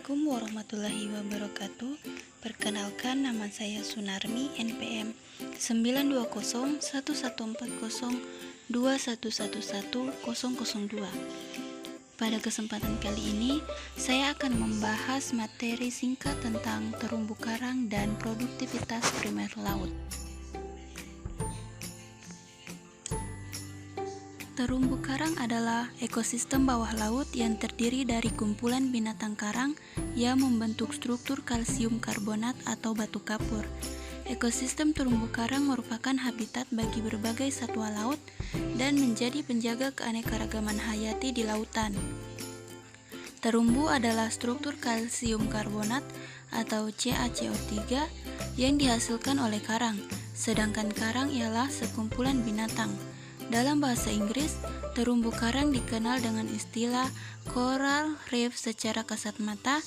Assalamualaikum warahmatullahi wabarakatuh. Perkenalkan, nama saya Sunarmi, NPM 9201402111002. Pada kesempatan kali ini, saya akan membahas materi singkat tentang terumbu karang dan produktivitas primer laut. Terumbu karang adalah ekosistem bawah laut yang terdiri dari kumpulan binatang karang yang membentuk struktur kalsium karbonat atau batu kapur. Ekosistem terumbu karang merupakan habitat bagi berbagai satwa laut dan menjadi penjaga keanekaragaman hayati di lautan. Terumbu adalah struktur kalsium karbonat atau CaCO3 yang dihasilkan oleh karang, sedangkan karang ialah sekumpulan binatang. Dalam bahasa Inggris, terumbu karang dikenal dengan istilah coral reef. Secara kasat mata,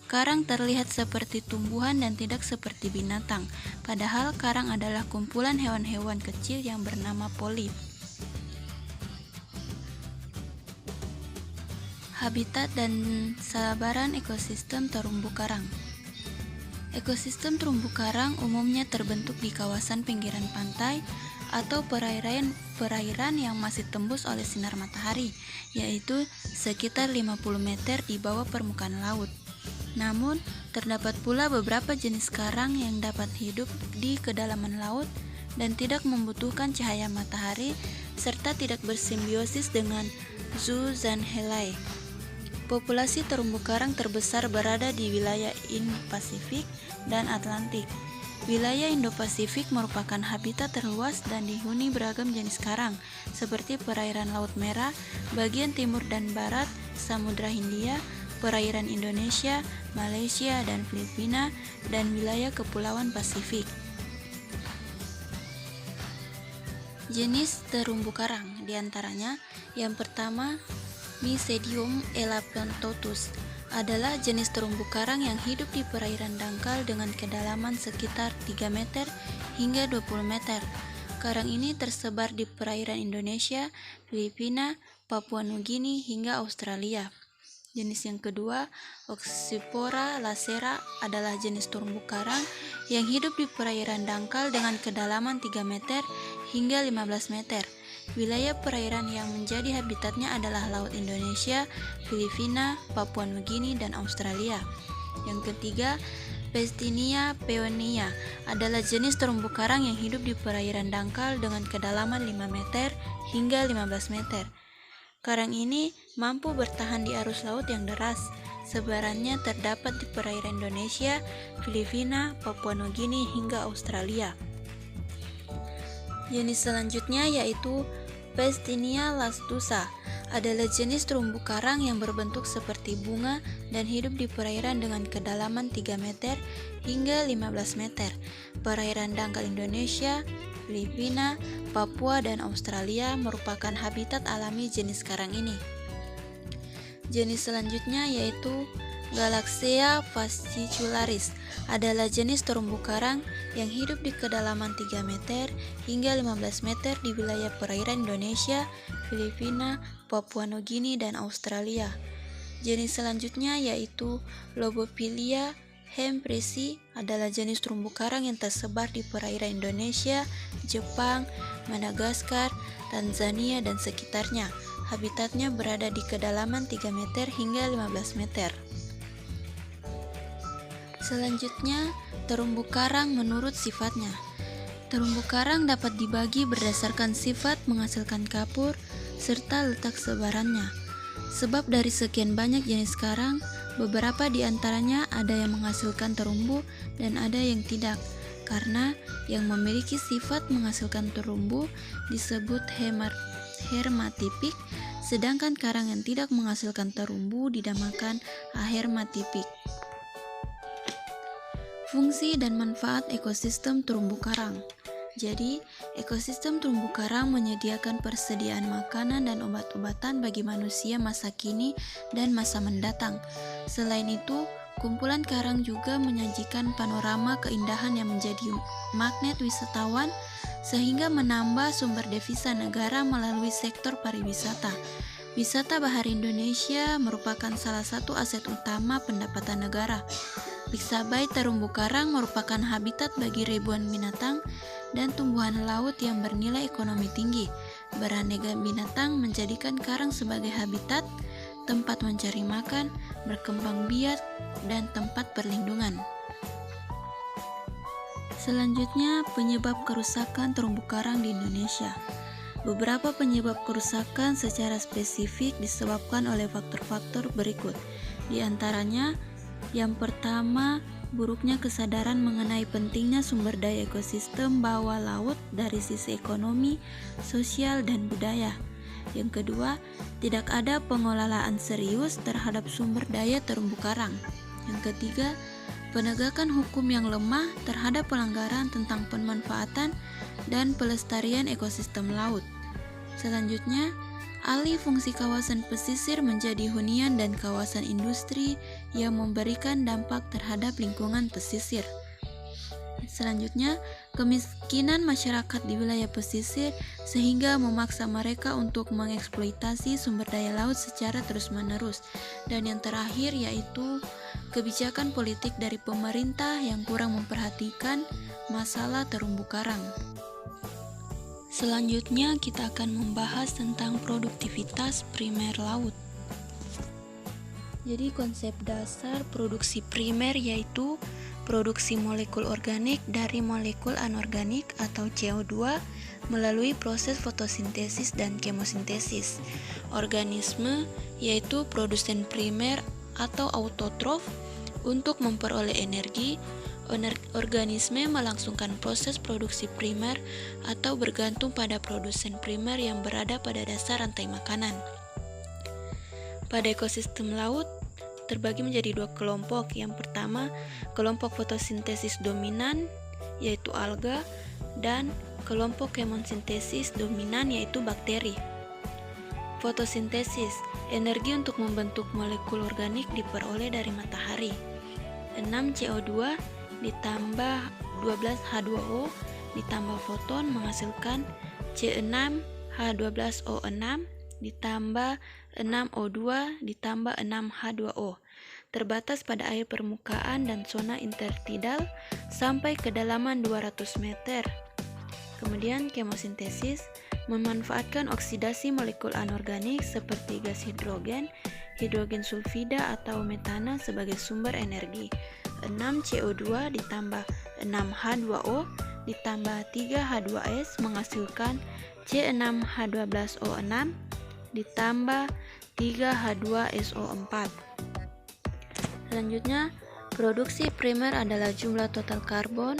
karang terlihat seperti tumbuhan dan tidak seperti binatang, padahal karang adalah kumpulan hewan-hewan kecil yang bernama polip. Habitat dan selabaran ekosistem terumbu karang. Ekosistem terumbu karang umumnya terbentuk di kawasan pinggiran pantai atau perairan yang masih tembus oleh sinar matahari, yaitu sekitar 50 meter di bawah permukaan laut. Namun, terdapat pula beberapa jenis karang yang dapat hidup di kedalaman laut dan tidak membutuhkan cahaya matahari serta tidak bersimbiosis dengan zooxanthellae. Populasi terumbu karang terbesar berada di wilayah Indo-Pasifik dan Atlantik. Wilayah Indo-Pasifik merupakan habitat terluas dan dihuni beragam jenis karang, seperti perairan Laut Merah, bagian timur dan barat Samudra Hindia, perairan Indonesia, Malaysia, dan Filipina, dan wilayah Kepulauan Pasifik. Jenis terumbu karang diantaranya, yang pertama, Mycedium elaphantodus adalah jenis terumbu karang yang hidup di perairan dangkal dengan kedalaman sekitar 3 meter hingga 20 meter. Karang ini tersebar di perairan Indonesia, Filipina, Papua Nugini, hingga Australia. Jenis yang kedua, Oxyphora lacera adalah jenis terumbu karang yang hidup di perairan dangkal dengan kedalaman 3 meter hingga 15 meter. Wilayah perairan yang menjadi habitatnya adalah Laut Indonesia, Filipina, Papua Nugini, dan Australia. Yang ketiga, Pestinia peonia adalah jenis terumbu karang yang hidup di perairan dangkal dengan kedalaman 5 meter hingga 15 meter. Karang ini mampu bertahan di arus laut yang deras. Sebarannya terdapat di perairan Indonesia, Filipina, Papua Nugini, hingga Australia. Jenis selanjutnya yaitu Pestinia lastusa adalah jenis terumbu karang yang berbentuk seperti bunga dan hidup di perairan dengan kedalaman 3 meter hingga 15 meter. Perairan dangkal Indonesia, Filipina, Papua, dan Australia merupakan habitat alami jenis karang ini. Jenis selanjutnya yaitu Galaxea fascicularis adalah jenis terumbu karang yang hidup di kedalaman 3 meter hingga 15 meter di wilayah perairan Indonesia, Filipina, Papua Nugini, dan Australia. Jenis selanjutnya yaitu Lobophilia hempresi adalah jenis terumbu karang yang tersebar di perairan Indonesia, Jepang, Madagaskar, Tanzania, dan sekitarnya. Habitatnya berada di kedalaman 3 meter hingga 15 meter. Selanjutnya, terumbu karang menurut sifatnya. Terumbu karang dapat dibagi berdasarkan sifat menghasilkan kapur serta letak sebarannya. Sebab dari sekian banyak jenis karang, beberapa di antaranya ada yang menghasilkan terumbu dan ada yang tidak. Karena yang memiliki sifat menghasilkan terumbu disebut hermatipik, sedangkan karang yang tidak menghasilkan terumbu dinamakan ahermatipik. Fungsi dan manfaat ekosistem terumbu karang. Jadi, ekosistem terumbu karang menyediakan persediaan makanan dan obat-obatan bagi manusia masa kini dan masa mendatang. Selain itu, kumpulan karang juga menyajikan panorama keindahan yang menjadi magnet wisatawan sehingga menambah sumber devisa negara melalui sektor pariwisata. Wisata bahari Indonesia merupakan salah satu aset utama pendapatan negara. Biksabai terumbu karang merupakan habitat bagi ribuan binatang dan tumbuhan laut yang bernilai ekonomi tinggi. Beraneka binatang menjadikan karang sebagai habitat, tempat mencari makan, berkembang biak, dan tempat perlindungan. Selanjutnya, penyebab kerusakan terumbu karang di Indonesia. Beberapa penyebab kerusakan secara spesifik disebabkan oleh faktor-faktor berikut. Di antaranya, yang pertama, buruknya kesadaran mengenai pentingnya sumber daya ekosistem bawah laut dari sisi ekonomi, sosial, dan budaya. Yang kedua, tidak ada pengelolaan serius terhadap sumber daya terumbu karang. Yang ketiga, penegakan hukum yang lemah terhadap pelanggaran tentang pemanfaatan dan pelestarian ekosistem laut. Selanjutnya, alih fungsi kawasan pesisir menjadi hunian dan kawasan industri yang memberikan dampak terhadap lingkungan pesisir. Selanjutnya, kemiskinan masyarakat di wilayah pesisir sehingga memaksa mereka untuk mengeksploitasi sumber daya laut secara terus-menerus. Dan yang terakhir yaitu kebijakan politik dari pemerintah yang kurang memperhatikan masalah terumbu karang. Selanjutnya kita akan membahas tentang produktivitas primer laut. Jadi konsep dasar produksi primer yaitu produksi molekul organik dari molekul anorganik atau CO2 melalui proses fotosintesis dan kemosintesis. Organisme yaitu produsen primer atau autotrof untuk memperoleh energi. Organisme melangsungkan proses produksi primer atau bergantung pada produsen primer yang berada pada dasar rantai makanan. Pada ekosistem laut terbagi menjadi dua kelompok. Yang pertama, kelompok fotosintesis dominan yaitu alga dan kelompok kemosintesis dominan yaitu bakteri. Fotosintesis, energi untuk membentuk molekul organik diperoleh dari matahari. 6 CO2 ditambah 12 H2O ditambah foton menghasilkan C6H12O6 ditambah 6O2 ditambah 6H2O. Terbatas pada air permukaan dan zona intertidal sampai kedalaman 200 meter. Kemudian kemosintesis memanfaatkan oksidasi molekul anorganik seperti gas hidrogen, hidrogen sulfida atau metana sebagai sumber energi. 6 CO2 ditambah 6 H2O ditambah 3 H2S menghasilkan C6H12O6 ditambah 3 H2SO4. Selanjutnya, produksi primer adalah jumlah total karbon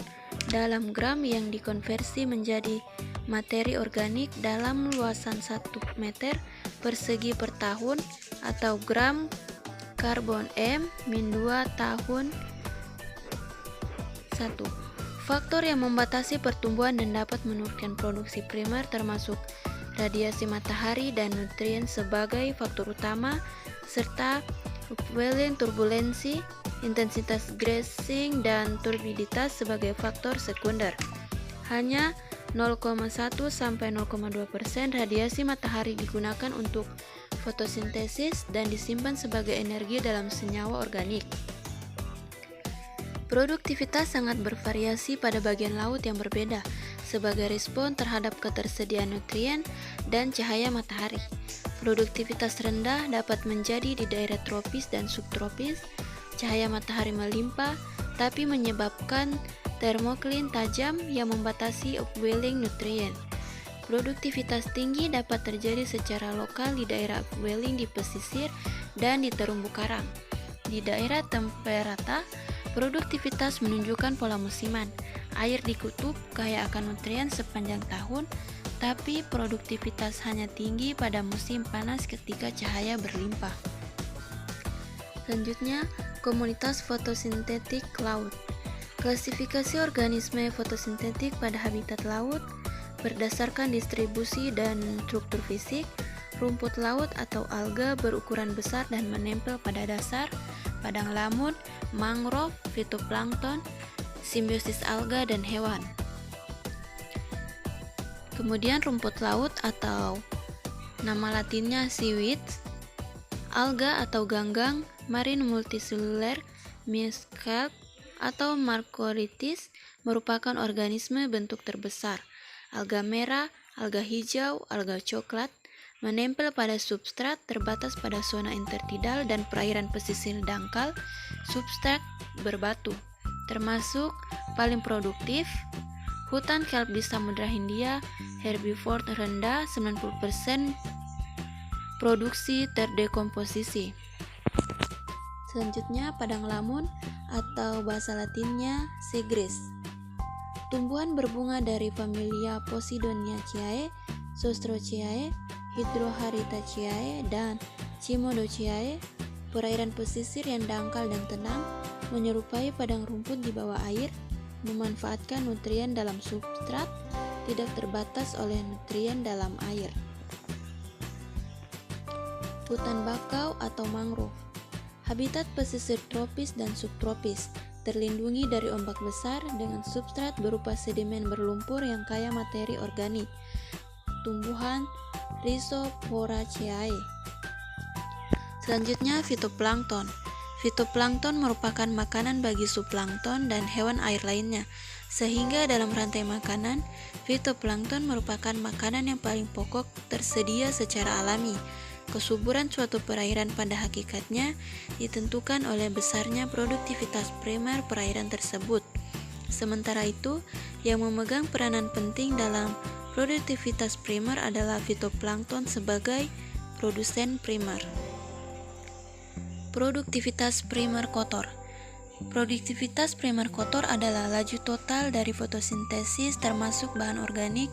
dalam gram yang dikonversi menjadi materi organik dalam luasan 1 meter persegi per tahun atau gram karbon M-2 tahun 1. Faktor yang membatasi pertumbuhan dan dapat menurunkan produksi primer termasuk radiasi matahari dan nutrien sebagai faktor utama serta upwelling, turbulensi, intensitas grazing, dan turbiditas sebagai faktor sekunder. Hanya 0,1 sampai 0,2% radiasi matahari digunakan untuk fotosintesis dan disimpan sebagai energi dalam senyawa organik. Produktivitas sangat bervariasi pada bagian laut yang berbeda sebagai respon terhadap ketersediaan nutrien dan cahaya matahari. Produktivitas rendah dapat menjadi di daerah tropis dan subtropis. Cahaya matahari melimpah tapi menyebabkan termoklin tajam yang membatasi upwelling nutrien. Produktivitas tinggi dapat terjadi secara lokal di daerah upwelling di pesisir dan di terumbu karang. Di daerah temperata, produktivitas menunjukkan pola musiman. Air di kutub kaya akan nutrien sepanjang tahun, tapi produktivitas hanya tinggi pada musim panas ketika cahaya berlimpah. Selanjutnya, komunitas fotosintetik laut. Klasifikasi organisme fotosintetik pada habitat laut berdasarkan distribusi dan struktur fisik. Rumput laut atau alga berukuran besar dan menempel pada dasar, padang lamun, mangrove, fitoplankton, simbiosis alga dan hewan. Kemudian rumput laut atau Nama latinnya seaweed, alga atau ganggang, marine multicellular, myoscalp atau Macrorhizis merupakan organisme bentuk terbesar. Alga merah, alga hijau, alga coklat menempel pada substrat terbatas pada zona intertidal dan perairan pesisir dangkal substrat berbatu, termasuk paling produktif hutan kelp di Samudra Hindia, herbivore rendah 90% produksi terdekomposisi. Selanjutnya padang lamun atau bahasa latinnya segres. Tumbuhan berbunga dari familia Posidoniaceae, Zostroceae, Hydroharitaceae, dan Cimodoceae. Perairan pesisir yang dangkal dan tenang menyerupai padang rumput di bawah air, memanfaatkan nutrien dalam substrat, tidak terbatas oleh nutrien dalam air. Hutan bakau atau mangrove. Habitat pesisir tropis dan subtropis, terlindungi dari ombak besar dengan substrat berupa sedimen berlumpur yang kaya materi organik. Tumbuhan Rhizosphoraceae. Selanjutnya fitoplankton. Fitoplankton merupakan makanan bagi zooplankton dan hewan air lainnya, sehingga dalam rantai makanan, fitoplankton merupakan makanan yang paling pokok tersedia secara alami. Kesuburan suatu perairan pada hakikatnya ditentukan oleh besarnya produktivitas primer perairan tersebut. Sementara itu, yang memegang peranan penting dalam produktivitas primer adalah fitoplankton sebagai produsen primer. Produktivitas primer kotor. Produktivitas primer kotor adalah laju total dari fotosintesis termasuk bahan organik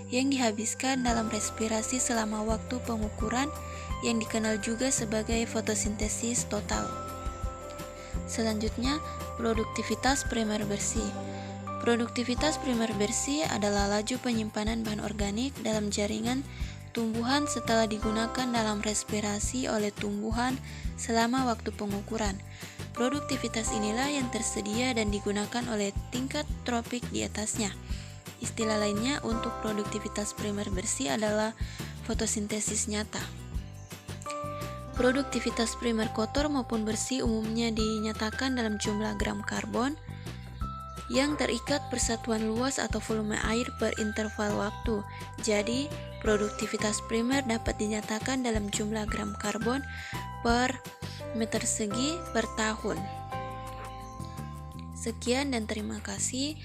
yang dihabiskan dalam respirasi selama waktu pengukuran yang dikenal juga sebagai fotosintesis total. Selanjutnya, produktivitas primer bersih. Produktivitas primer bersih adalah laju penyimpanan bahan organik dalam jaringan tumbuhan setelah digunakan dalam respirasi oleh tumbuhan selama waktu pengukuran. Produktivitas inilah yang tersedia dan digunakan oleh tingkat tropik di atasnya. Istilah lainnya untuk produktivitas primer bersih adalah fotosintesis nyata. Produktivitas primer kotor maupun bersih umumnya dinyatakan dalam jumlah gram karbon yang terikat persatuan luas atau volume air per interval waktu. Jadi, produktivitas primer dapat dinyatakan dalam jumlah gram karbon per meter segi per tahun. Sekian dan terima kasih.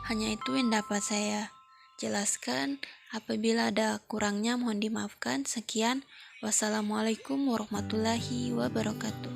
Hanya itu yang dapat saya jelaskan. Apabila ada kurangnya mohon dimaafkan. Sekian. Wassalamualaikum warahmatullahi wabarakatuh.